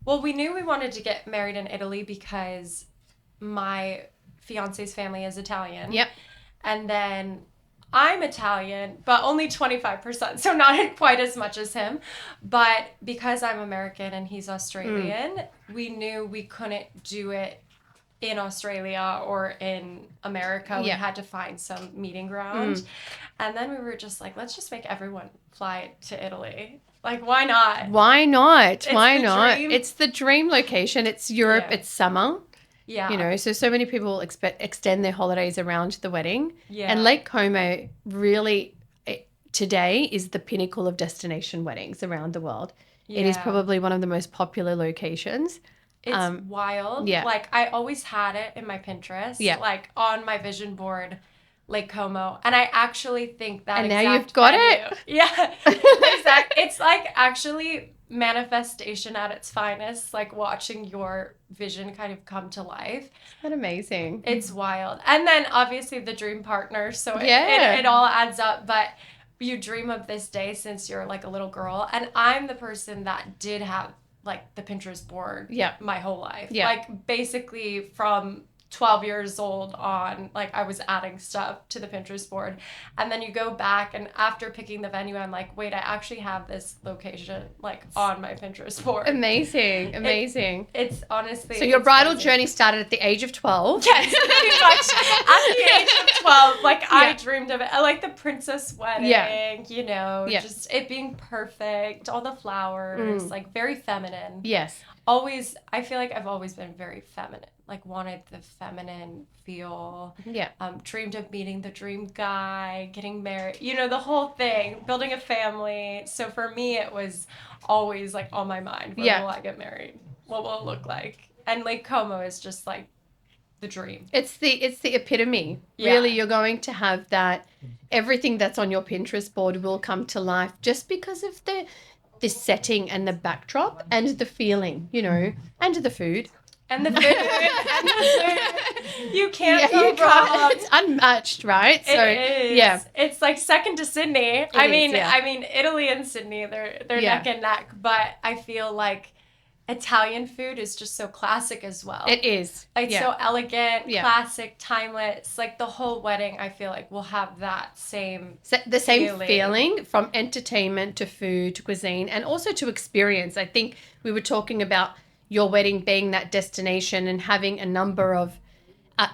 Well, we knew we wanted to get married in Italy because my fiance's family is Italian. Yep. And then I'm Italian, but only 25%, so not quite as much as him. But because I'm American and he's Australian, we knew we couldn't do it in Australia or in America. We had to find some meeting ground. And then we were just like, let's just make everyone fly to Italy. Like, why not? Why not? Why not? Dream. It's the dream location. It's Europe. It's summer. Yeah. You know, so many people extend their holidays around the wedding. Yeah. And Lake Como really today is the pinnacle of destination weddings around the world. Yeah. It is probably one of the most popular locations. It's wild. Yeah. Like, I always had it in my Pinterest. Yeah. Like, on my vision board, Lake Como. And I actually think that and now you've got it. Yeah. Exactly. It's like actually manifestation at its finest, like watching your vision kind of come to life. That's amazing. It's wild. And then obviously the dream partner. So it all adds up. But you dream of this day since you're like a little girl. And I'm the person that did have like the Pinterest board my whole life. Yeah. Like basically from 12 years old on, like I was adding stuff to the Pinterest board. And then you go back and after picking the venue, I'm like, wait, I actually have this location like on my Pinterest board. Amazing. It's honestly. So your bridal journey started at the age of 12. Yes, pretty much. At the age of 12, like I dreamed of it. I like the princess wedding, you know, just it being perfect, all the flowers, like very feminine. Yes. Always, I feel like I've always been very feminine. Like wanted the feminine feel. Yeah. Dreamed of meeting the dream guy, getting married, you know, the whole thing, building a family. So for me, it was always like on my mind. When will I get married? What will it look like? And Lake Como is just like the dream. It's the epitome. Yeah. Really, you're going to have that. Everything that's on your Pinterest board will come to life just because of the setting and the backdrop and the feeling, you know, and the food. And the food. You can't go wrong. It's unmatched, right? So, it is. Yeah. It's like second to Sydney. I mean, Italy and Sydney, they're neck and neck. But I feel like Italian food is just so classic as well. It is. Like so elegant, classic, timeless. Like the whole wedding, I feel like will have that same feeling from entertainment to food to cuisine and also to experience. I think we were talking about your wedding being that destination and having a number of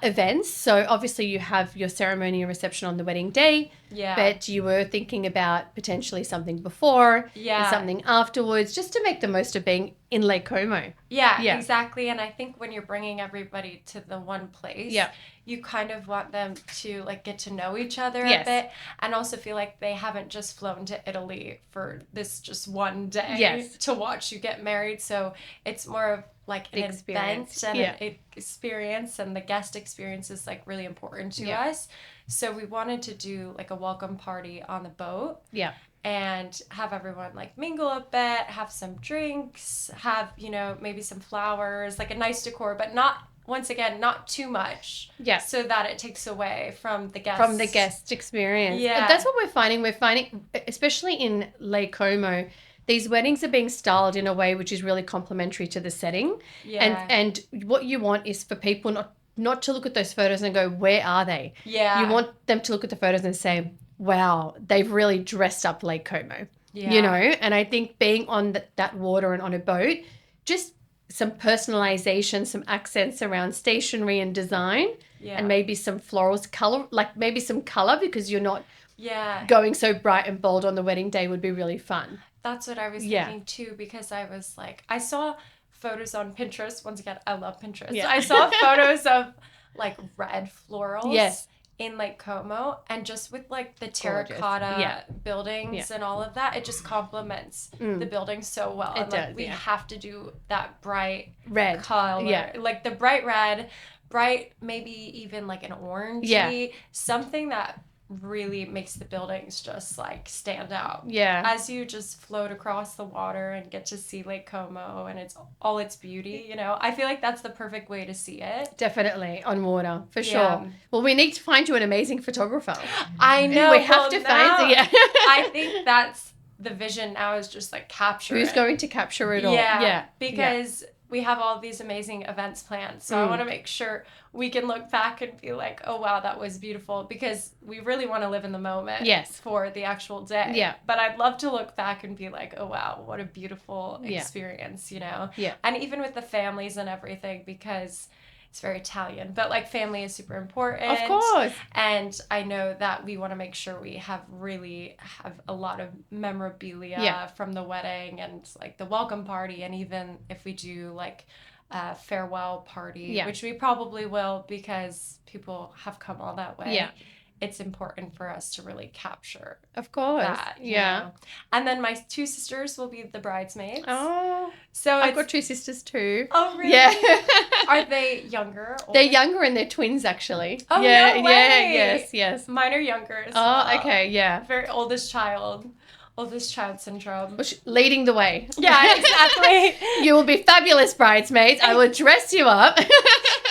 events. So obviously you have your ceremony and reception on the wedding day, but you were thinking about potentially something before and something afterwards just to make the most of being in Lake Como. Yeah, exactly. And I think when you're bringing everybody to the one place, you kind of want them to like get to know each other a bit and also feel like they haven't just flown to Italy for this just one day to watch you get married. So it's more of like an event and an experience, and the guest experience is like really important to us. So we wanted to do like a welcome party on the boat. Yeah. And have everyone like mingle a bit, have some drinks, have, you know, maybe some flowers, like a nice decor, but not, once again, not too much. Yeah. So that it takes away from the guest. From the guest experience. Yeah. That's what we're finding. We're finding, especially in Lake Como, these weddings are being styled in a way which is really complementary to the setting. Yeah. And what you want is for people not to look at those photos and go, where are they? Yeah. You want them to look at the photos and say, wow, they've really dressed up Lake Como, you know? And I think being on that water and on a boat, just some personalization, some accents around stationery and design, and maybe some florals, color, like maybe some color because you're not going so bright and bold on the wedding day would be really fun. That's what I was thinking too, because I was like, I saw photos on Pinterest. Once again, I love Pinterest. Yeah. I saw photos of like red florals. Yes. In Lake Como, and just with like the terracotta buildings and all of that, it just complements the building so well. It does, we have to do that bright red color, like the bright red, bright maybe even like an orangey, something that really makes the buildings just like stand out. Yeah. As you just float across the water and get to see Lake Como and it's all its beauty, you know, I feel like that's the perfect way to see it. Definitely on water, for sure. Well, we need to find you an amazing photographer. I know. We have to find I think that's the vision now is just like capture Who's it. going to capture it all? Yeah. Because we have all these amazing events planned. So I want to make sure we can look back and be like, oh, wow, that was beautiful. Because we really want to live in the moment for the actual day. Yeah. But I'd love to look back and be like, oh, wow, what a beautiful experience, you know? Yeah. And even with the families and everything, because it's very Italian, but like family is super important. Of course. And I know that we want to make sure we have a lot of memorabilia from the wedding and like the welcome party. And even if we do like a farewell party, which we probably will because people have come all that way. Yeah. It's important for us to really capture that. You know? And then my 2 sisters will be the bridesmaids. Oh. So I've got 2 sisters too. Oh, really? Yeah. Are they younger? Older? They're younger and they're twins actually. Oh, no way. Yeah, yes. Mine are younger as well. Oh, okay, yeah. Very oldest child syndrome. Leading the way. Yeah, exactly. You will be fabulous bridesmaids. I will dress you up.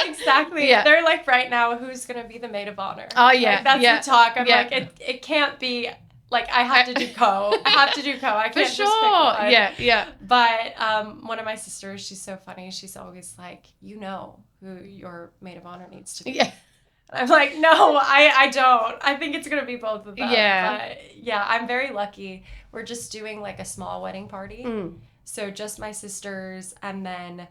Exactly. Yeah. They're like right now, who's going to be the maid of honor? Oh, yeah. Like, that's the talk. I'm like, it can't be, like, I have to do co. I can't just pick one. Yeah. But one of my sisters, she's so funny. She's always like, you know who your maid of honor needs to be. Yeah. I'm like, no, I don't. I think it's going to be both of them. Yeah. But yeah, I'm very lucky. We're just doing like a small wedding party. So just my sisters, and then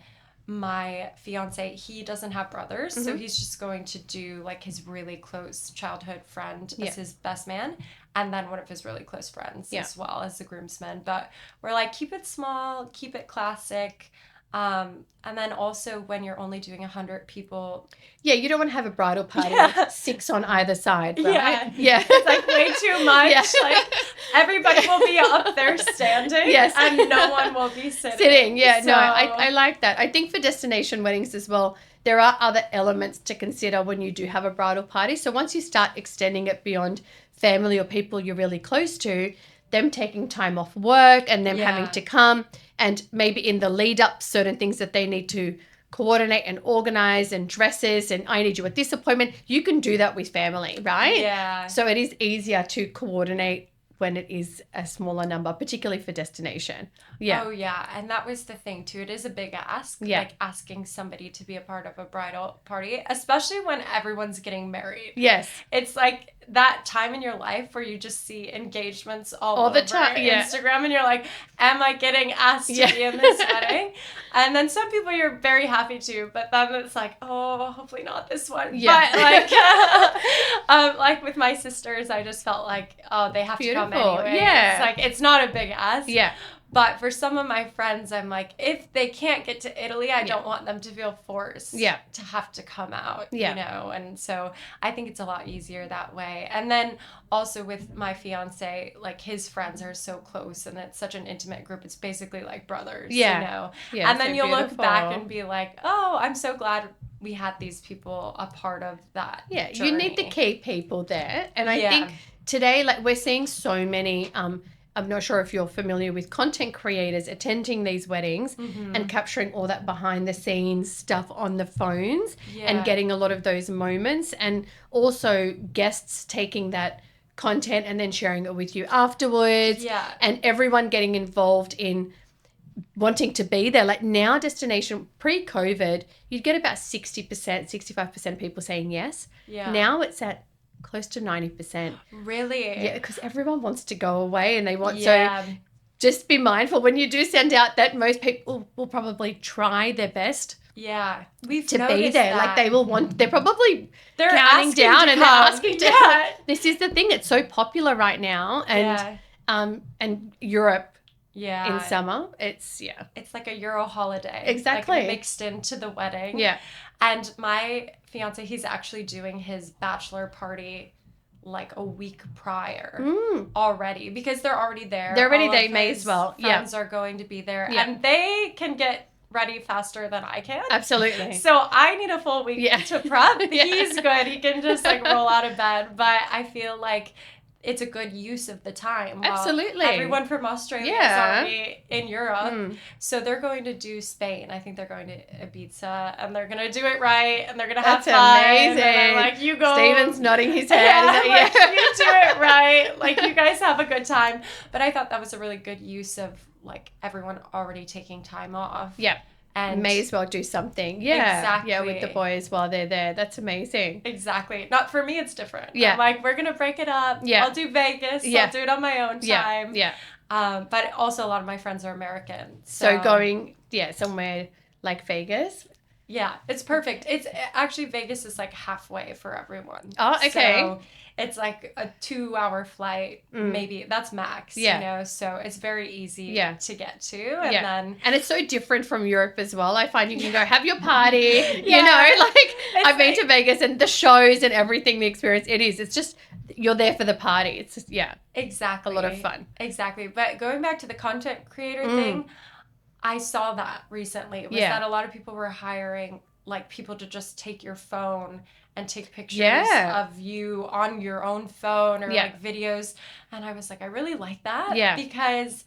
my fiance, he doesn't have brothers. So he's just going to do like his really close childhood friend as his best man. And then one of his really close friends as well as the groomsmen. But we're like, keep it small, keep it classic. And then also when you're only doing 100 people. Yeah, you don't want to have a bridal party 6 on either side, right? Yeah. It's like way too much. Yeah. Like everybody will be up there standing and no one will be sitting. Yeah, so. No, I like that. I think for destination weddings as well, there are other elements to consider when you do have a bridal party. So once you start extending it beyond family or people you're really close to, them taking time off work and them having to come, and maybe in the lead up certain things that they need to coordinate and organize, and dresses, and I need you at this appointment. You can do that with family, right? Yeah. So it is easier to coordinate when it is a smaller number, particularly for destination. Yeah. Oh, yeah. And that was the thing, too. It is a big ask. Yeah. Like asking somebody to be a part of a bridal party, especially when everyone's getting married. Yes. It's like that time in your life where you just see engagements all over the time. Instagram, and you're like, am I getting asked to be in this wedding? And then some people you're very happy to, but then it's like, oh, hopefully not this one. Yeah. But like with my sisters, I just felt like, oh, they have to come anyway. Yeah. It's like, it's not a big ask. Yeah. But for some of my friends, I'm like, if they can't get to Italy, I don't want them to feel forced to have to come out, you know? And so I think it's a lot easier that way. And then also with my fiance, like his friends are so close and it's such an intimate group. It's basically like brothers, you know? Yeah, and then you'll look back and be like, oh, I'm so glad we had these people a part of that journey. You need the key people there. And I think today, like we're seeing so many... I'm not sure if you're familiar with content creators attending these weddings and capturing all that behind the scenes stuff on the phones and getting a lot of those moments, and also guests taking that content and then sharing it with you afterwards, and everyone getting involved in wanting to be there. Like now, destination pre-COVID, you'd get about 60%, 65% people saying yes. Yeah. Now it's at close to 90%. Really? Yeah, because everyone wants to go away and they want so just be mindful when you do send out that most people will probably try their best. Yeah. To be there. Like they will want, they're counting down and they're asking to. This is the thing, it's so popular right now, and Europe in summer, it's like a Euro holiday. Exactly. Like mixed into the wedding. Yeah. And my fiance, he's actually doing his bachelor party like a week prior already, because they're already there. They're already there, may as well. Friends are going to be there, and they can get ready faster than I can. Absolutely. So I need a full week to prep. He's good. He can just like roll out of bed. But I feel like it's a good use of the time. Absolutely. Everyone from Australia is already in Europe. So they're going to do Spain. I think they're going to Ibiza, and they're going to do it right, and they're going to have fun. That's amazing. And I'm like, you go. Steven's nodding his head. Like, you do it right. Like, you guys have a good time. But I thought that was a really good use of, like, everyone already taking time off. Yeah. And may as well do something. Yeah. Exactly. Yeah, with the boys while they're there. That's amazing. Exactly. Not for me, it's different. Yeah. I'm like, we're going to break it up. Yeah. I'll do Vegas. Yeah. I'll do it on my own time. Yeah. But also a lot of my friends are American. So going, somewhere like Vegas. Yeah, it's perfect. It's actually, Vegas is like halfway for everyone. Oh, okay. So it's like a 2-hour flight, maybe. That's max, you know? So it's very easy to get to. And then... And it's so different from Europe as well. I find you can go have your party, you know? Like, I've been to Vegas and the shows and everything, the experience, it's just, you're there for the party. It's just, exactly. A lot of fun. Exactly. But going back to the content creator thing, I saw that recently. That a lot of people were hiring, like, people to just take your phone and take pictures of you on your own phone or like videos. And I was like, I really like that. Yeah. Because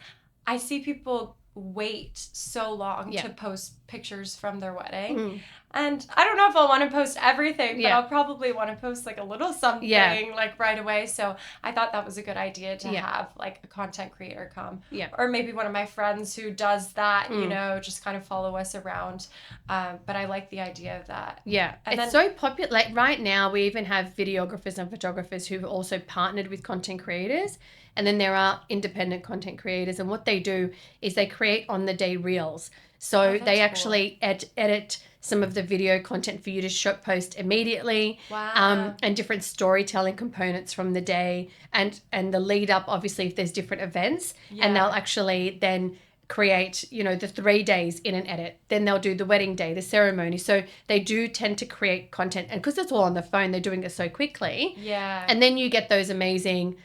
I see people wait so long to post pictures from their wedding. And I don't know if I'll want to post everything, but I'll probably want to post like a little something like right away. So I thought that was a good idea to have like a content creator come. Yeah. Or maybe one of my friends who does that, you know, just kind of follow us around. But I like the idea of that. Yeah. And it's so popular. Like right now we even have videographers and photographers who've also partnered with content creators. And then there are independent content creators. And what they do is they create on-the-day reels. So they actually edit some of the video content for you to post immediately. Wow. And different storytelling components from the day. And the lead up, obviously, if there's different events. Yeah. And they'll actually then create, you know, the 3 days in an edit. Then they'll do the wedding day, the ceremony. So they do tend to create content. And because it's all on the phone, they're doing it so quickly. Yeah. And then you get those amazing...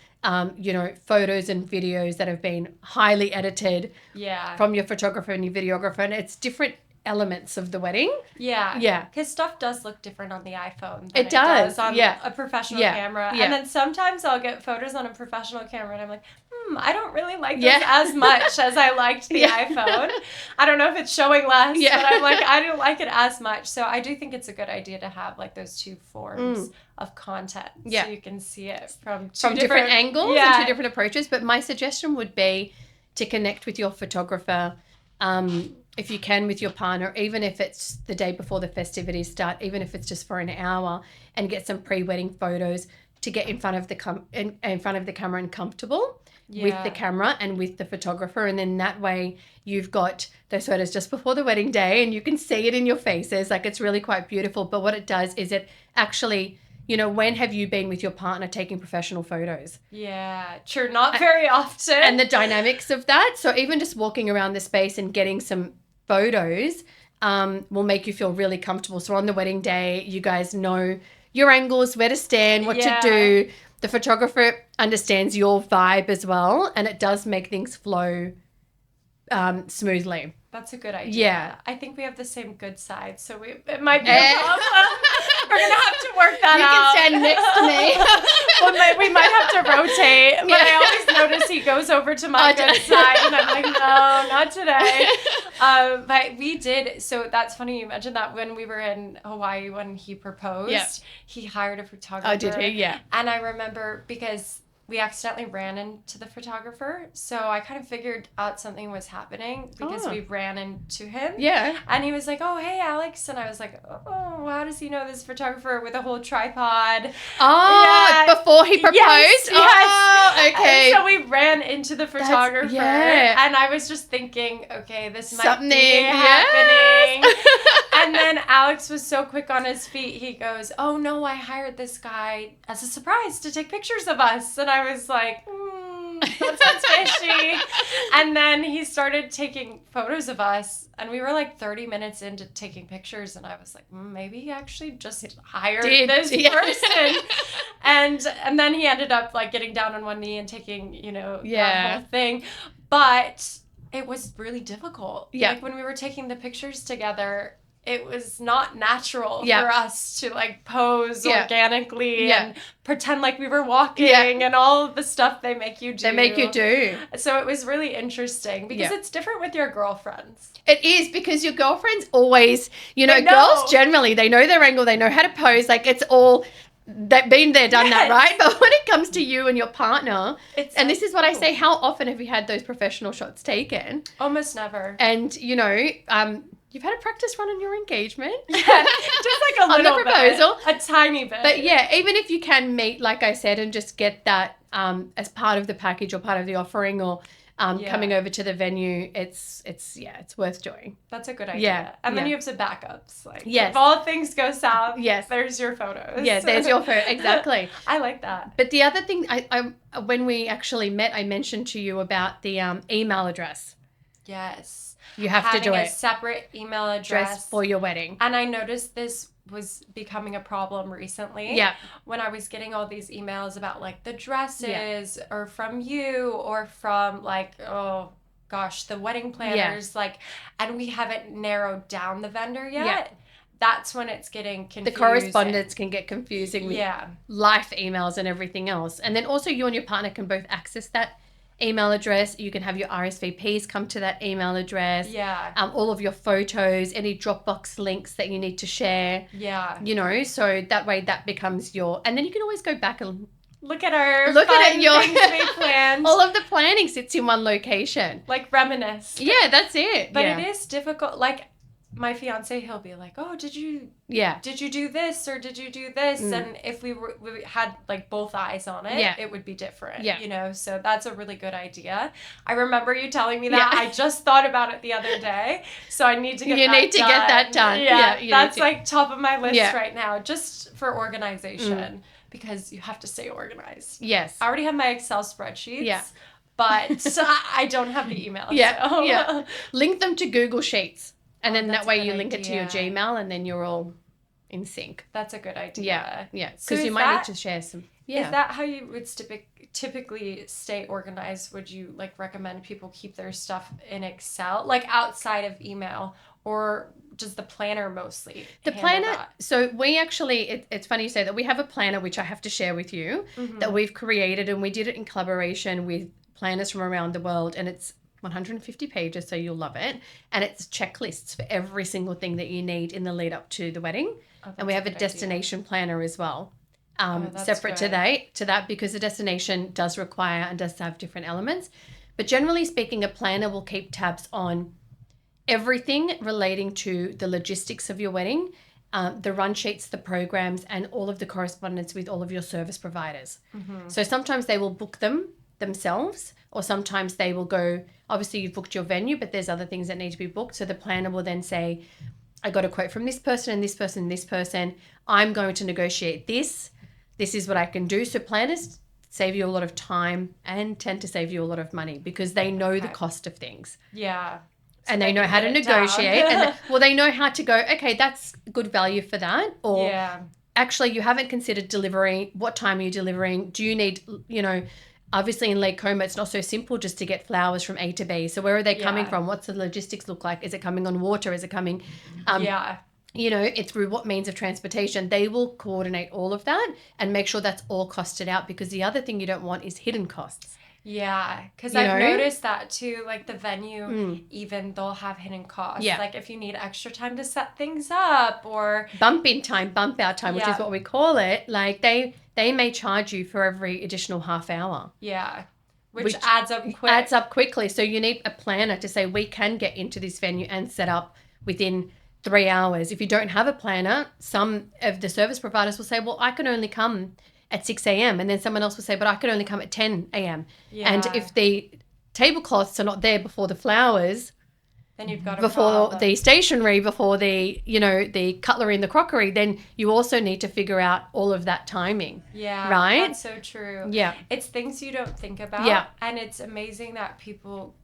you know, photos and videos that have been highly edited from your photographer and your videographer, and it's different elements of the wedding. Yeah. Because stuff does look different on the iPhone than it does on a professional camera. And then sometimes I'll get photos on a professional camera and I'm like, I don't really like this as much as I liked the iPhone. I don't know if it's showing less, but I'm like, I don't like it as much. So I do think it's a good idea to have like those two forms of content so you can see it from different angles and two different approaches. But my suggestion would be to connect with your photographer, if you can, with your partner, even if it's the day before the festivities start, even if it's just for an hour, and get some pre-wedding photos to get in front of the camera and comfortable with the camera and with the photographer. And then that way you've got those photos just before the wedding day and you can see it in your faces. Like, it's really quite beautiful. But what it does is it actually, you know, when have you been with your partner taking professional photos? Yeah, true. Not very often. And the dynamics of that. So even just walking around the space and getting some photos will make you feel really comfortable. So on the wedding day, you guys know your angles, where to stand, what to do. The photographer understands your vibe as well, and it does make things flow smoothly. That's a good idea. Yeah. I think we have the same good side, so it might be a problem. We're going to have to work that out. You can stand next to me. Well, we might have to rotate, but I always notice he goes over to my good side, and I'm like, no, not today. But we did, so that's funny you mentioned that. When we were in Hawaii when he proposed, he hired a photographer. Oh, did he? Yeah. And I remember because we accidentally ran into the photographer. So I kind of figured out something was happening because we ran into him. Yeah. And he was like, oh, hey, Alex. And I was like, oh, how does he know this photographer with a whole tripod? Oh, before he proposed? Yes. Oh, okay. And so we ran into the photographer. And I was just thinking, okay, this might be happening. And then Alex was so quick on his feet. He goes, oh, no, I hired this guy as a surprise to take pictures of us. And I was like, that sounds fishy. And then he started taking photos of us. And we were like 30 minutes into taking pictures. And I was like, maybe he actually just hired this person. And then he ended up like getting down on one knee and taking, you know, that whole thing. But it was really difficult. Yeah. Like when we were taking the pictures together, it was not natural for us to like pose organically and pretend like we were walking and all of the stuff they make you do. So it was really interesting because it's different with your girlfriends. It is, because your girlfriends always, girls generally, they know their angle, they know how to pose. Like, it's all, they've been there, done that, right? But when it comes to you and your partner, and this is what I say, how often have you had those professional shots taken? Almost never. And, you've had a practice run on your engagement. Yeah, just like a little on the proposal. Bit. A tiny bit. But yeah, even if you can meet, like I said, and just get that as part of the package or part of the offering, or coming over to the venue, it's worth doing. That's a good idea. Yeah. And then you have some backups. Like, if all things go south, there's your photos. Yeah, there's your photo. Exactly. I like that. But the other thing, I when we actually met, I mentioned to you about the email address. Yes. You have to do it. Having a separate email address for your wedding. And I noticed this was becoming a problem recently. Yeah. When I was getting all these emails about like the dresses or from you or from like, oh gosh, the wedding planners, like, and we haven't narrowed down the vendor yet. Yeah. That's when it's getting confusing. The correspondence can get confusing with life emails and everything else. And then also you and your partner can both access that email address. You can have your RSVPs come to that email address. Yeah. All of your photos, any Dropbox links that you need to share. Yeah. So that way that becomes your, and then you can always go back and look at our your things we planned. All of the planning sits in one location. Like reminisce. Yeah, that's it. But it is difficult. Like my fiance, he'll be like, "Oh, did you do this or did you do this?" And if we had like both eyes on it, it would be different. Yeah. So that's a really good idea. I remember you telling me that. I just thought about it the other day, so I need to get that done. Yeah, that's like top of my list right now, just for organization, because you have to stay organized. Yes. I already have my Excel spreadsheets. Yeah. But I don't have the email. Yeah. Link them to Google Sheets. And then that way you link it to your Gmail and then you're all in sync. That's a good idea. Yeah. Because you might need to share some. Yeah. Is that how you would typically stay organized? Would you like recommend people keep their stuff in Excel, like outside of email, or does the planner mostly handle that? So we actually, it's funny you say that, we have a planner which I have to share with you that we've created, and we did it in collaboration with planners from around the world, and it's 150 pages, so you'll love it. And it's checklists for every single thing that you need in the lead up to the wedding. And we have a destination planner as well, separate to that, because the destination does require and does have different elements. But generally speaking, a planner will keep tabs on everything relating to the logistics of your wedding, the run sheets, the programs, and all of the correspondence with all of your service providers. So sometimes they will book them themselves, or sometimes they will go, obviously you've booked your venue, but there's other things that need to be booked. So the planner will then say, I got a quote from this person and this person and this person. I'm going to negotiate this. This is what I can do. So planners save you a lot of time and tend to save you a lot of money because they know the cost of things. Yeah. So and they know how to negotiate. And they know how to go, okay, that's good value for that. Or actually you haven't considered delivery. What time are you delivering? Do you need, obviously in Lake Como, it's not so simple just to get flowers from A to B. So where are they coming from? What's the logistics look like? Is it coming on water? Is it coming, it's through what means of transportation? They will coordinate all of that and make sure that's all costed out, because the other thing you don't want is hidden costs. Yeah, because I've noticed that too, like the venue, even they'll have hidden costs. Yeah. Like if you need extra time to set things up, or bump in time, bump out time, which is what we call it. Like they may charge you for every additional half hour. Yeah. Which adds up quick. Adds up quickly. So you need a planner to say, we can get into this venue and set up within 3 hours. If you don't have a planner, some of the service providers will say, well, I can only come at 6 a.m. And then someone else will say, but I can only come at 10 a.m. Yeah. And if the tablecloths are not there before the flowers, then you've got before the stationery, before the, the cutlery and the crockery, then you also need to figure out all of that timing. Yeah. Right? That's so true. Yeah. It's things you don't think about. Yeah. And it's amazing that people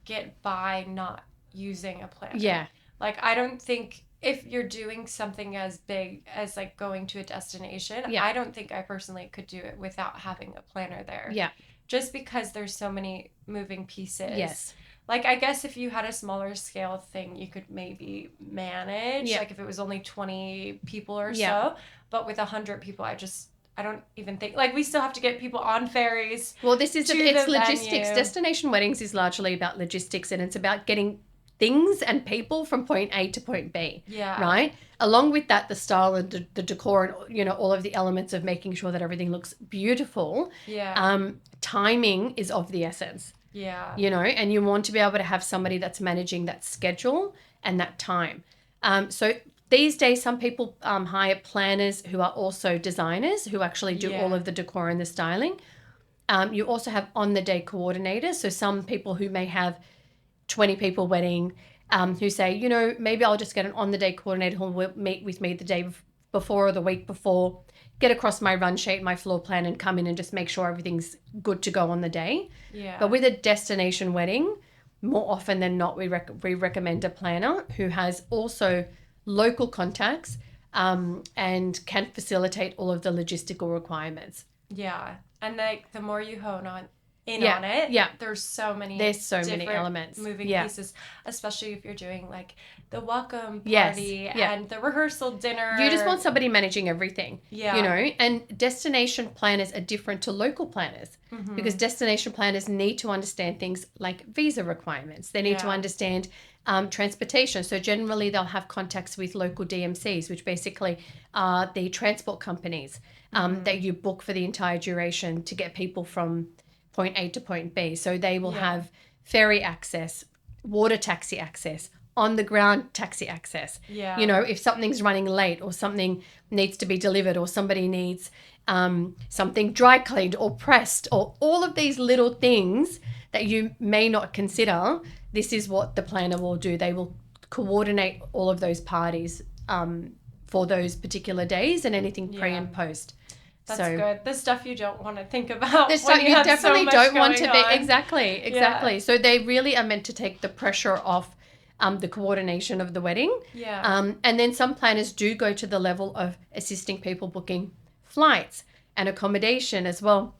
get by not using a planner. Yeah. Like, I don't think if you're doing something as big as like going to a destination, I don't think I personally could do it without having a planner there. Yeah. Just because there's so many moving pieces. Yes. like, I guess if you had a smaller scale thing, you could maybe manage, like if it was only 20 people or so, but with 100 people, I don't even think, like, we still have to get people on ferries. Well, it's logistics. Venue. Destination weddings is largely about logistics, and it's about getting things and people from point A to point B. Yeah. Right? Along with that, the style and the decor and, you know, all of the elements of making sure that everything looks beautiful. Yeah. Timing is of the essence. Yeah. You know, and you want to be able to have somebody that's managing that schedule and that time. So these days, some people hire planners who are also designers who actually do all of the decor and the styling. You also have on-the-day coordinators. So some people who may have 20 people wedding who say, you know, maybe I'll just get an on-the-day coordinator who will meet with me the day before or the week before, get across my run sheet, my floor plan, and come in and just make sure everything's good to go on the day. Yeah. But with a destination wedding, more often than not, we recommend a planner who has also local contacts and can facilitate all of the logistical requirements. Yeah. And like the more you hone on it, there's so many elements, moving pieces, especially if you're doing like the welcome party and the rehearsal dinner. You just want somebody managing everything. You know, and destination planners are different to local planners because destination planners need to understand things like visa requirements. They need to understand transportation. So generally they'll have contacts with local DMCs, which basically are the transport companies that you book for the entire duration to get people from point A to point B. So they will have ferry access, water taxi access, on the ground taxi access. Yeah. You know, if something's running late or something needs to be delivered or somebody needs something dry cleaned or pressed or all of these little things that you may not consider, this is what the planner will do. They will coordinate all of those parties for those particular days and anything pre and post. That's good. The stuff you don't want to think about. The stuff you definitely don't want to be. Exactly. Yeah. So they really are meant to take the pressure off the coordination of the wedding. Yeah. And then some planners do go to the level of assisting people booking flights and accommodation as well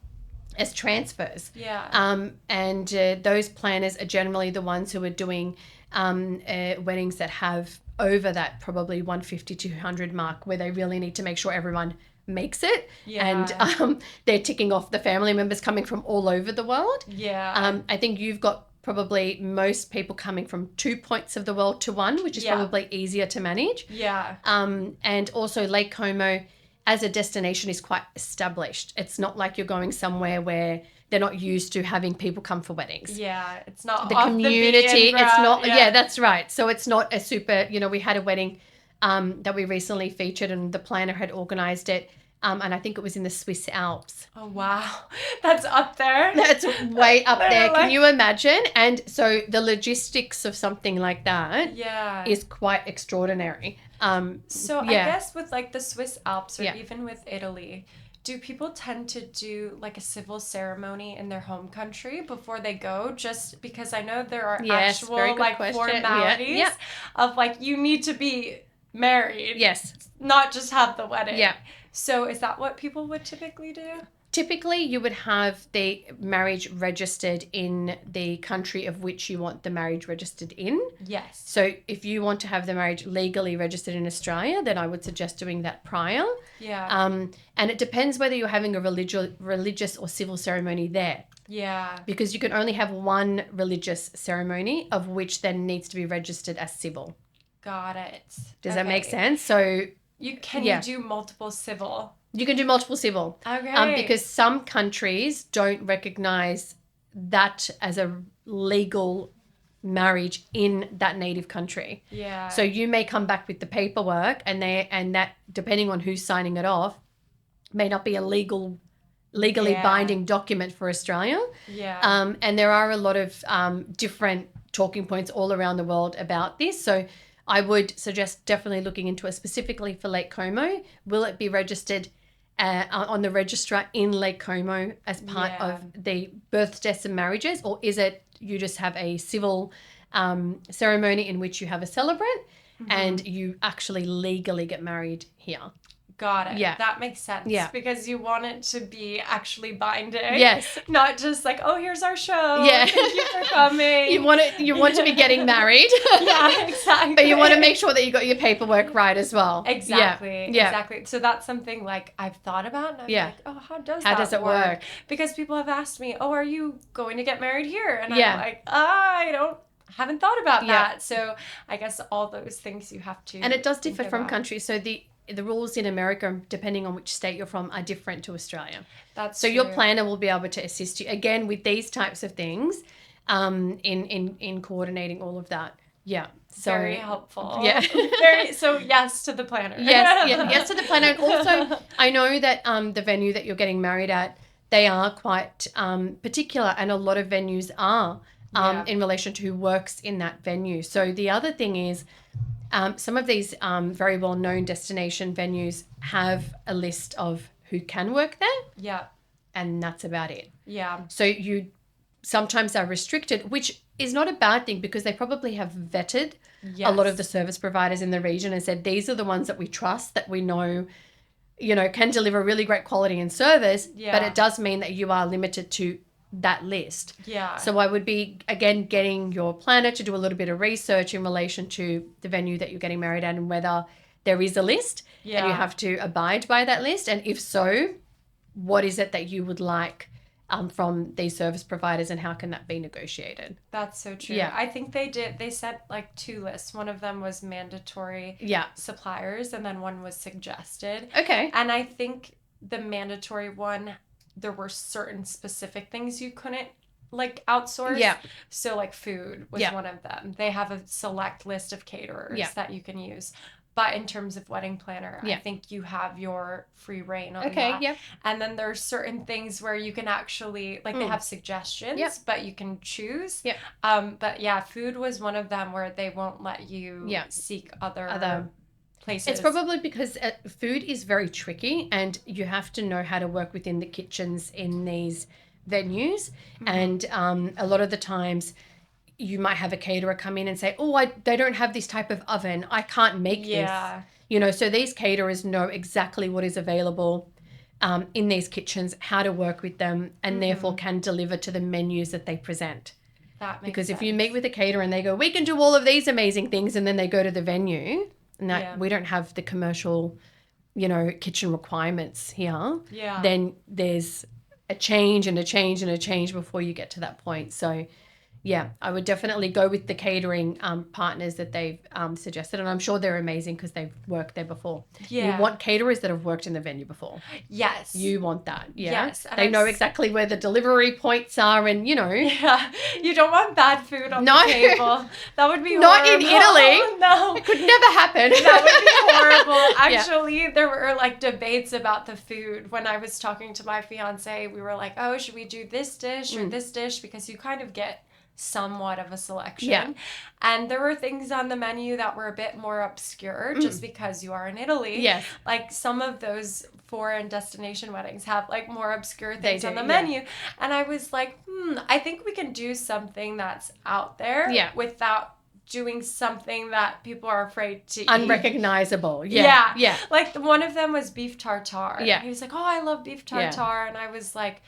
as transfers. Yeah. And those planners are generally the ones who are doing weddings that have over that probably 150, 200 mark where they really need to make sure everyone makes it and they're ticking off the family members coming from all over the world. I think you've got probably most people coming from 2 points of the world to one, which is probably easier to manage. And also Lake Como as a destination is quite established. It's not like you're going somewhere where they're not used to having people come for weddings. It's not the off community. The beaten route. It's not. Yeah, that's right. So it's not a super. You know, we had a wedding that we recently featured, and the planner had organised it. And I think it was in the Swiss Alps. Oh, wow. That's up there. That's way up there. Can you imagine? And so the logistics of something like that is quite extraordinary. I guess with like the Swiss Alps or even with Italy, do people tend to do like a civil ceremony in their home country before they go? Just because I know there are actual like formalities of like you need to be married. Yes. Not just have the wedding. Yeah. So is that what people would typically do? Typically, you would have the marriage registered in the country of which you want the marriage registered in. Yes. So if you want to have the marriage legally registered in Australia, then I would suggest doing that prior. Yeah. And it depends whether you're having a religious or civil ceremony there. Yeah. Because you can only have one religious ceremony, of which then needs to be registered as civil. Got it. Does that make sense? So you do multiple civil. You can do multiple civil. Okay. Because some countries don't recognize that as a legal marriage in that native country. Yeah. So you may come back with the paperwork and that depending on who's signing it off may not be a legally binding document for Australia. Yeah. And there are a lot of different talking points all around the world about this. So I would suggest definitely looking into it specifically for Lake Como. Will it be registered on the registrar in Lake Como as part of the births, deaths and marriages, or is it you just have a civil ceremony in which you have a celebrant and you actually legally get married here? Got it. Yeah. That makes sense. Yeah. Because you want it to be actually binding. Yes. Not just like, oh, here's our show. Yeah. Thank you for coming. You want to be getting married. Yeah, exactly. But you want to make sure that you got your paperwork right as well. Exactly. Yeah. Exactly. So that's something like I've thought about, and I'm like, oh, how does it work? Because people have asked me, oh, are you going to get married here? And I'm like, haven't thought about that. So I guess all those things you have to. And it does differ from country. So the rules in America, depending on which state you're from, are different to Australia. That's so true. Your planner will be able to assist you again with these types of things, in coordinating all of that. Yeah. So very helpful. Yeah. So yes to the planner. Yes to the planner. And also, I know that the venue that you're getting married at, they are quite particular, and a lot of venues are in relation to who works in that venue. So the other thing is, some of these very well-known destination venues have a list of who can work there. Yeah. And that's about it. Yeah. So you sometimes are restricted, which is not a bad thing, because they probably have vetted a lot of the service providers in the region and said, these are the ones that we trust, that we know, can deliver really great quality and service. Yeah. But it does mean that you are limited to that list. Yeah. So I would be, again, getting your planner to do a little bit of research in relation to the venue that you're getting married at, and whether there is a list and you have to abide by that list. And if so, what is it that you would like from these service providers, and how can that be negotiated? That's so true. Yeah. I think they sent like 2 lists. One of them was mandatory suppliers, and then one was suggested. Okay. And I think the mandatory one, there were certain specific things you couldn't like outsource. Yeah. So like food was one of them. They have a select list of caterers that you can use. But in terms of wedding planner, I think you have your free reign on that. Okay, yeah. And then there's certain things where you can actually, like they have suggestions, but you can choose. Yeah. But yeah, food was one of them where they won't let you seek other places. It's probably because food is very tricky, and you have to know how to work within the kitchens in these venues. And a lot of the times you might have a caterer come in and say, they don't have this type of oven, I can't make this. So these caterers know exactly what is available in these kitchens, how to work with them, and therefore can deliver to the menus that they present. That makes because sense. If you meet with a caterer and they go, we can do all of these amazing things, and then they go to the venue and that we don't have the commercial, kitchen requirements here, then there's a change and a change and a change before you get to that point. So yeah, I would definitely go with the catering partners that they've suggested. And I'm sure they're amazing because they've worked there before. Yeah. You want caterers that have worked in the venue before. Yes. You want that. Yeah. Yes. They know exactly where the delivery points are and, Yeah. You don't want bad food on the table. That would be horrible. Not in Italy. No. It could never happen. That would be horrible. Actually, there were like debates about the food. When I was talking to my fiance, we were like, oh, should we do this dish or this dish? Because you kind of get somewhat of a selection. Yeah. And there were things on the menu that were a bit more obscure just because you are in Italy. Yes. Like some of those foreign destination weddings have like more obscure things on the menu. And I was like, I think we can do something that's out there without doing something that people are afraid to eat. Unrecognizable. Yeah. Like one of them was beef tartare. Yeah. He was like, oh, I love beef tartare. And I was like,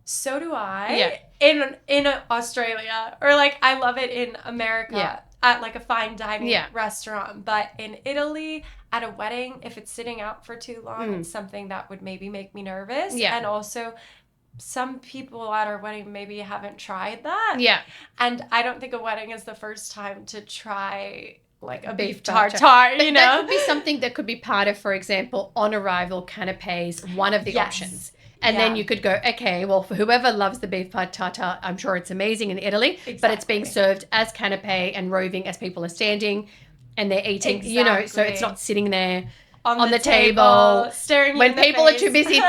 so do I in Australia, or like I love it in America at like a fine dining restaurant, but in Italy at a wedding, if it's sitting out for too long, it's something that would maybe make me nervous. And also some people at our wedding maybe haven't tried that. And I don't think a wedding is the first time to try like a beef tartare, you know? That could be something that could be part of, for example, on arrival canapes, one of the options. And then you could go, okay, well, for whoever loves the beef tartare, I'm sure it's amazing in Italy, but it's being served as canapé and roving as people are standing and they're eating, so it's not sitting there on the table staring when people are too busy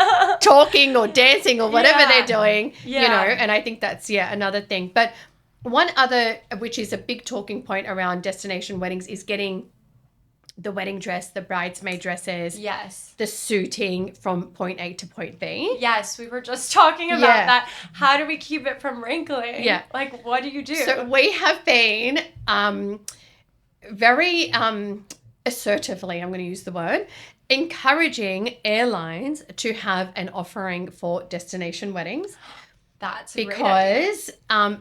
talking or dancing or whatever they're doing, and I think that's, another thing. But one other, which is a big talking point around destination weddings, is getting the wedding dress, the bridesmaid dresses, the suiting from point A to point B. Yes, we were just talking about that. How do we keep it from wrinkling? Like, what do you do? So we have been very assertively, I'm going to use the word, encouraging airlines to have an offering for destination weddings. That's because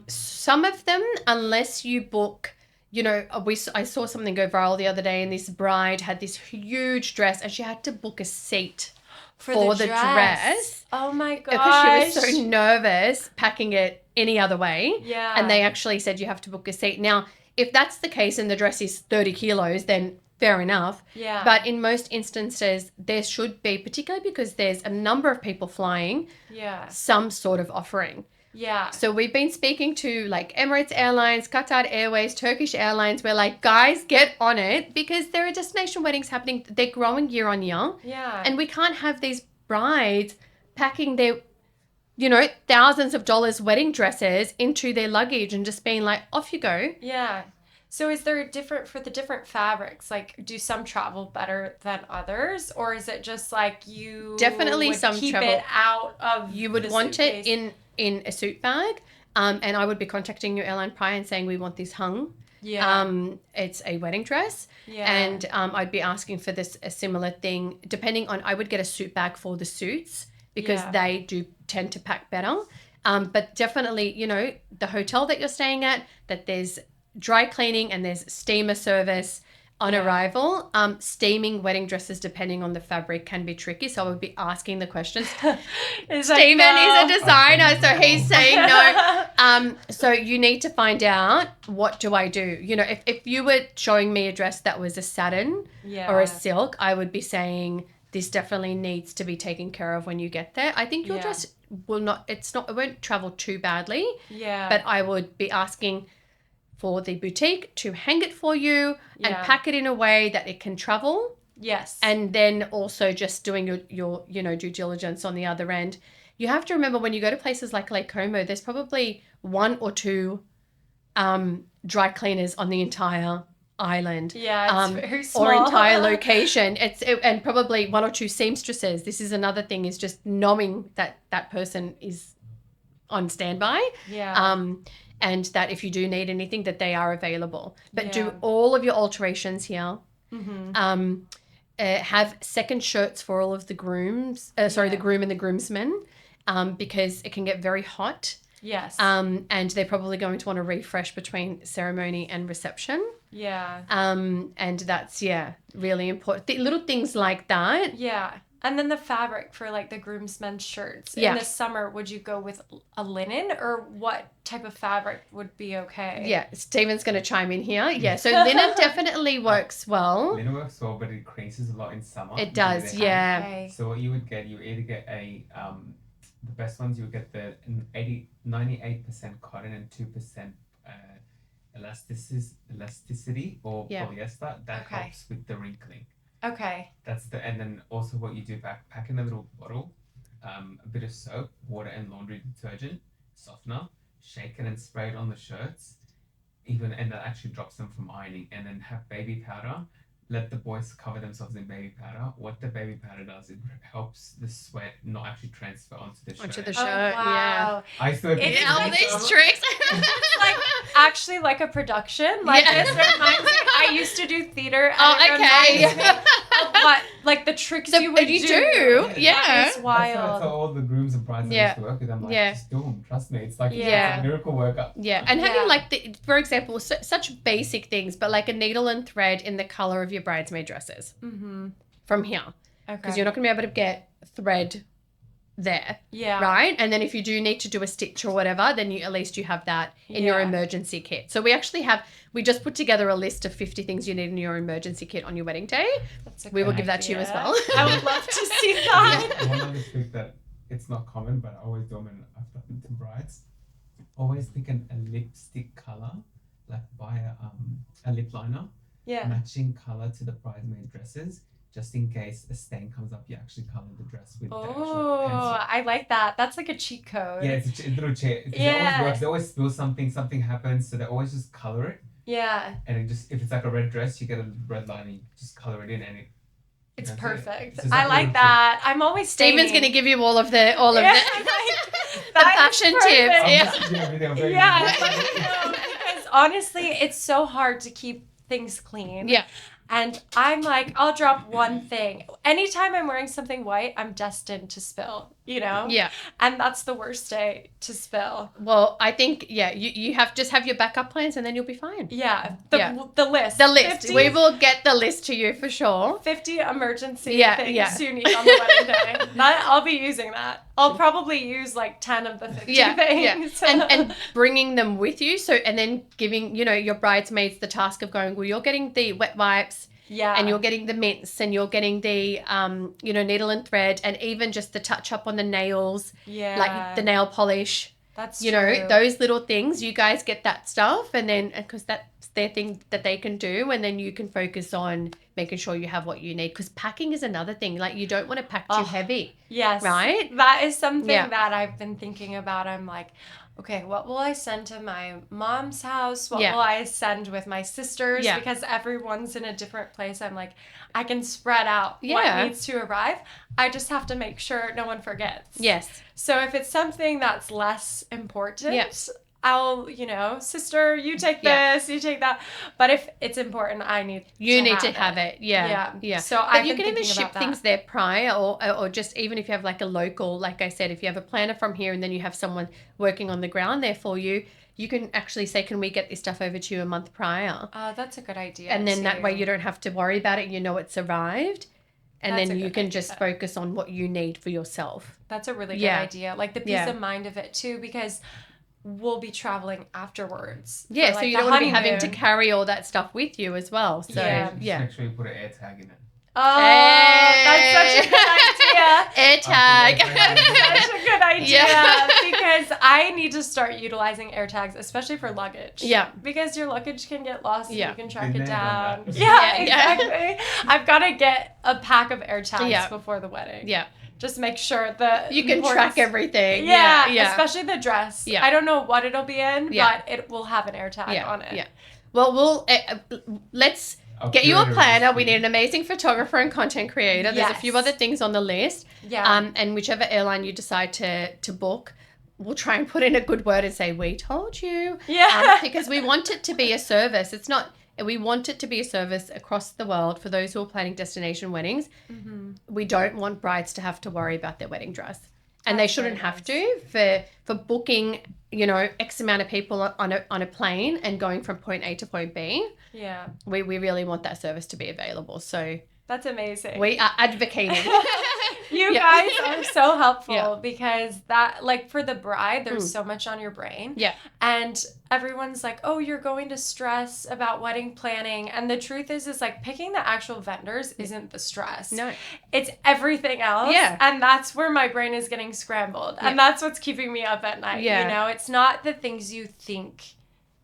some of them, unless you book, you know, I saw something go viral the other day, and this bride had this huge dress, and she had to book a seat for the dress. Oh my gosh. Because she was so nervous packing it any other way. Yeah. And they actually said you have to book a seat. Now, if that's the case and the dress is 30 kilos, then fair enough. Yeah. But in most instances, there should be, particularly because there's a number of people flying, some sort of offering. Yeah. So we've been speaking to like Emirates Airlines, Qatar Airways, Turkish Airlines. We're like, guys, get on it, because there are destination weddings happening. They're growing year on year. Yeah. And we can't have these brides packing their, you know, thousands of dollars wedding dresses into their luggage and just being like, off you go. Yeah. So is there for the different fabrics, like do some travel better than others, or is it just like you definitely would some keep travel it out of you would the want suitcase? it in a suit bag, and I would be contacting your airline prior and saying we want this hung. It's a wedding dress, and I'd be asking for a similar thing. Depending on, I would get a suit bag for the suits because they do tend to pack better. But definitely, you know, the hotel that you're staying at, that there's dry cleaning and there's steamer service on arrival. Steaming wedding dresses, depending on the fabric, can be tricky. So I would be asking the questions. Steven is a designer, so he's saying no. So you need to find out, what do I do? You know, if you were showing me a dress that was a satin or a silk, I would be saying this definitely needs to be taken care of when you get there. I think your dress it won't travel too badly. Yeah. But I would be asking for the boutique to hang it for you and pack it in a way that it can travel. Yes. And then also just doing your you know, due diligence on the other end. You have to remember, when you go to places like Lake Como, there's probably 1 or 2 dry cleaners on the entire island. Yeah, it's very small. Or entire location. And probably 1 or 2 seamstresses. This is another thing, is just knowing that person is on standby. Yeah. And that if you do need anything, that they are available. But do all of your alterations here. Mm-hmm. Have second shirts for all of the grooms. The groom and the groomsmen, because it can get very hot. Yes. And they're probably going to want to refresh between ceremony and reception. Yeah. And that's, really important. Little things like that. Yeah. And then the fabric for like the groomsmen's shirts. In the summer, would you go with a linen, or what type of fabric would be okay? Yeah, Stephen's going to chime in here. Yeah, so linen definitely works well. Linen works well, but it creases a lot in summer. It does, yeah. Okay. So what you would get, you either get the best ones, you would get the 98% cotton and 2% elasticity or polyester. That helps with the wrinkling. Okay. And then also what you do, pack in a little bottle, a bit of soap, water and laundry detergent, softener, shake it and spray it on the shirts, and that actually drops them from ironing. And then have baby powder. Let the boys cover themselves in baby powder. What the baby powder does, it helps the sweat not actually transfer onto the shirt. Onto the shirt, wow. I still all these tricks. It's like actually like a production. Like this reminds me. I used to do theater. And it reminds me of what, like the tricks you would do. Yeah. It's wild. That's how all the grooms and brides used to work with them. Like, just do them. Trust me. It's like it's a miracle worker. Yeah. And having like for example, such basic things, but like a needle and thread in the color of your bridesmaid dresses from here. Okay. Because you're not going to be able to get thread there. Yeah. Right? And then if you do need to do a stitch or whatever, then at least you have that in your emergency kit. So we just put together a list of 50 things you need in your emergency kit on your wedding day. We will give that to you as well. I would love to see that. One other trick that it's not common, but I always do when I've done it to brides. Always pick a lipstick color, like buy a lip liner. Yeah. Matching color to the bridesmaid dresses, just in case a stain comes up, you actually color the dress with the actual pencil. I like that. That's like a cheat code. Yeah, it's a little cheat. It always works. They always spill something happens, so they always just color it. Yeah. And if it's like a red dress, you get a red line, you just color it in, and it's perfect. I like that. Trick. I'm always Steven's going to give you all of the fashion tips. Because honestly, it's so hard to keep things clean. Yeah. And I'm like, I'll drop one thing. Anytime I'm wearing something white, I'm destined to spill, you know? Yeah. And that's the worst day to spill. Well, I think, you have your backup plans and then you'll be fine. Yeah. The list. The list. 50, we will get the list to you for sure. 50 emergency things you need on the wedding day. I'll be using that. I'll probably use like 10 of the 50 things. Yeah. And bringing them with you. So, and then giving, your bridesmaids the task of going, well, you're getting the wet wipes. Yeah. And you're getting the mints and you're getting the, needle and thread and even just the touch up on the nails. Yeah. Like the nail polish. That's true. Those little things, you guys get that stuff. And then, because that's their thing that they can do. And then you can focus on making sure you have what you need. Because packing is another thing. Like, you don't want to pack too heavy. Yes. Right? That is something that I've been thinking about. I'm like, okay, what will I send to my mom's house? What will I send with my sisters? Yeah. Because everyone's in a different place. I'm like, I can spread out what needs to arrive. I just have to make sure no one forgets. Yes. So if it's something that's less important, I'll, sister, you take this, you take that. But if it's important, I need to have it. Yeah. So you can even ship things there prior or just even if you have like a local, like I said, if you have a planner from here and then you have someone working on the ground there for you, you can actually say, can we get this stuff over to you a month prior? That's a good idea. And then that way you don't have to worry about it. It's arrived. And then you can just focus on what you need for yourself. That's a really good idea. Like the peace of mind of it too, because we'll be traveling afterwards. Yeah, so you don't want to be having to carry all that stuff with you as well. So Make sure you put an air tag in it. Oh, that's such a good idea. Air tag. That's such a good idea because I need to start utilizing air tags, especially for luggage. Yeah. Because your luggage can get lost and you can track it down. Yeah, exactly. I've got to get a pack of air tags before the wedding. Yeah. Just make sure you can track everything. Yeah, especially the dress. Yeah. I don't know what it'll be in, but it will have an air tag on it. Yeah. Well, let's get you a planner. We need an amazing photographer and content creator. There's a few other things on the list. Yeah. And whichever airline you decide to book, we'll try and put in a good word and say, we told you. Yeah. Because we want it to be a service. We want it to be a service across the world for those who are planning destination weddings. Mm-hmm. We don't want brides to have to worry about their wedding dress. And they shouldn't have to for booking, X amount of people on a plane and going from point A to point B. Yeah. We really want that service to be available. So that's amazing. We are advocating. You guys are so helpful because that, like, for the bride, there's so much on your brain. Yeah. And everyone's like, oh, you're going to stress about wedding planning. And the truth is like picking the actual vendors isn't the stress. No. It's everything else. Yeah. And that's where my brain is getting scrambled. Yeah. And that's what's keeping me up at night. Yeah. It's not the things you think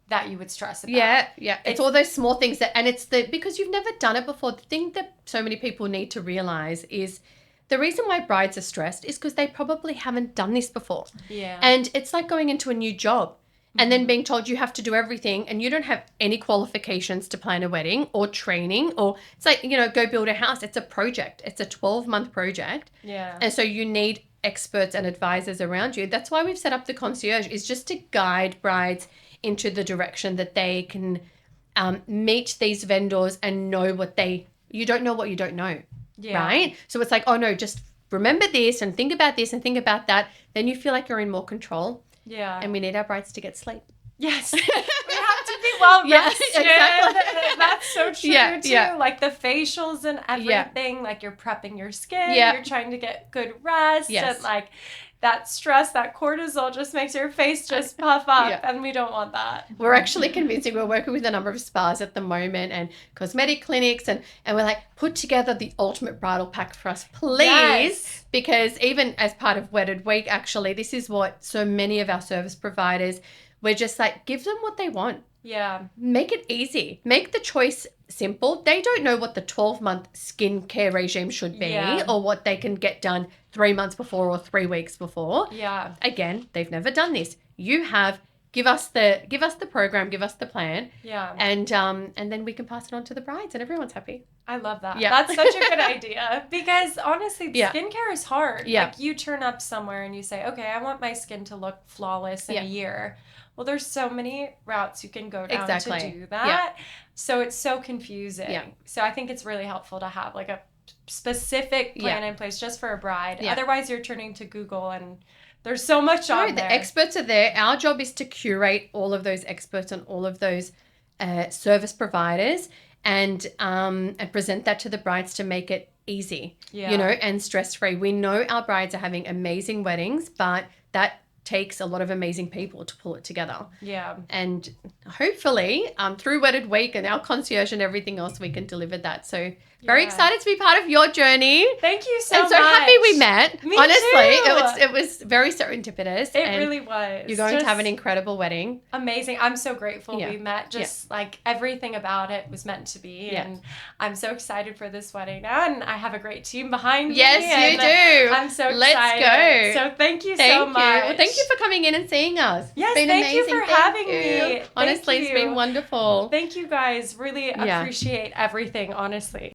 that you would stress about. Yeah. It's all those small things because you've never done it before. The thing that so many people need to realize is the reason why brides are stressed is because they probably haven't done this before. Yeah. And it's like going into a new job and then being told you have to do everything and you don't have any qualifications to plan a wedding or training or it's like, go build a house. It's a project. It's a 12-month project. Yeah. And so you need experts and advisors around you. That's why we've set up the concierge, is just to guide brides into the direction that they can meet these vendors and know you don't know what you don't know. Yeah. Right? So it's like, oh no, just remember this and think about this and think about that. Then you feel like you're in more control. Yeah. And we need our brides to get sleep. Yes. We have to be well rested. Exactly. That's so true too. Yeah. Like the facials and everything, like you're prepping your skin, you're trying to get good rest and like that stress, that cortisol just makes your face just puff up and we don't want that. We're actually convincing, we're working with a number of spas at the moment and cosmetic clinics and we're like, put together the ultimate bridal pack for us, please. Yes. Because even as part of Wedded Week, actually, this is what so many of our service providers, we're just like, give them what they want. Yeah. Make it easy. Make the choice simple. They don't know what the 12-month skincare regime should be or what they can get done 3 months before or 3 weeks before. Yeah. Again, they've never done this. You have, give us the program, give us the plan. Yeah. And then we can pass it on to the brides and everyone's happy. I love that. Yeah. That's such a good idea because honestly, skincare is hard. Yeah. Like you turn up somewhere and you say, okay, I want my skin to look flawless in a year. Well, there's so many routes you can go down to do that. Yeah. So it's so confusing. Yeah. So I think it's really helpful to have like a specific plan in place just for a bride. Yeah. Otherwise, you're turning to Google and there's so much on there. The experts are there. Our job is to curate all of those experts and all of those service providers and present that to the brides to make it easy, and stress-free. We know our brides are having amazing weddings, but that takes a lot of amazing people to pull it together. Yeah. And hopefully through Wedded Week and our concierge and everything else, we can deliver that. So very excited to be part of your journey. Thank you so much. And so happy we met. Me Honestly, too. It was very serendipitous. It really was. You're going to have an incredible wedding. Amazing. I'm so grateful we met. Just like everything about it was meant to be. Yeah. And I'm so excited for this wedding now. And I have a great team behind me. Yes, you do. I'm so excited. Let's go. So thank you so much. Well, thank you for coming in and seeing us. Yes, thank you for having me. Honestly, it's been wonderful. Thank you guys. Really appreciate everything, honestly.